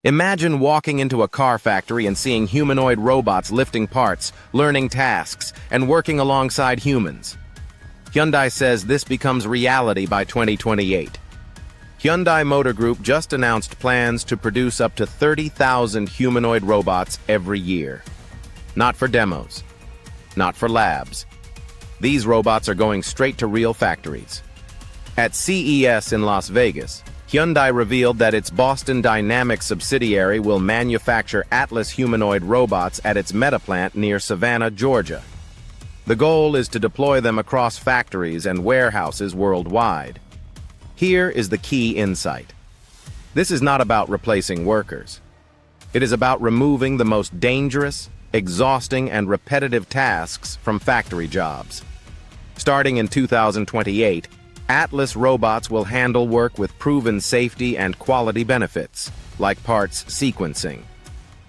Imagine walking into a car factory and seeing humanoid robots lifting parts, learning tasks, and working alongside humans. Hyundai says this becomes reality by 2028. Hyundai Motor Group just announced plans to produce up to 30,000 humanoid robots every year. Not for demos, not for labs. These robots are going straight to real factories. At CES in Las Vegas, Hyundai revealed that its Boston Dynamics subsidiary will manufacture Atlas humanoid robots at its Meta plant near Savannah, Georgia. The goal is to deploy them across factories and warehouses worldwide. Here is the key insight. This is not about replacing workers. It is about removing the most dangerous, exhausting, and repetitive tasks from factory jobs. Starting in 2028, Atlas robots will handle work with proven safety and quality benefits, like parts sequencing.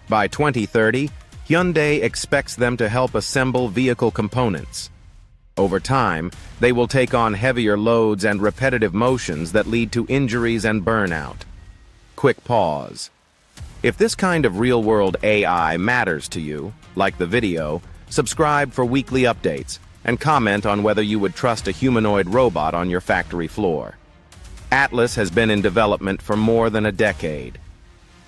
By 2030, Hyundai expects them to help assemble vehicle components. Over time, they will take on heavier loads and repetitive motions that lead to injuries and burnout. Quick pause. If this kind of real-world AI matters to you, like the video, subscribe for weekly updates and comment on whether you would trust a humanoid robot on your factory floor. Atlas has been in development for more than a decade.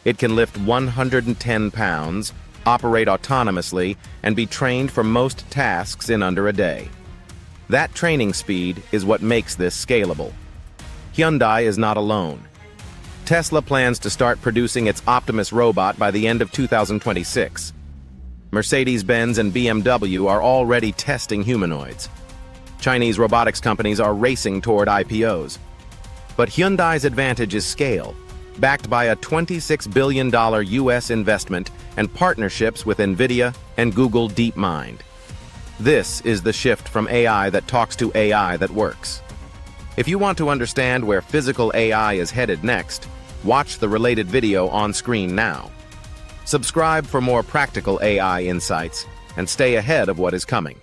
It can lift 110 pounds, operate autonomously, and be trained for most tasks in under a day. That training speed is what makes this scalable. Hyundai is not alone. Tesla plans to start producing its Optimus robot by the end of 2026. Mercedes-Benz and BMW are already testing humanoids. Chinese robotics companies are racing toward IPOs. But Hyundai's advantage is scale, backed by a $26 billion US investment and partnerships with NVIDIA and Google DeepMind. This is the shift from AI that talks to AI that works. If you want to understand where physical AI is headed next, watch the related video on screen now. Subscribe for more practical AI insights and stay ahead of what is coming.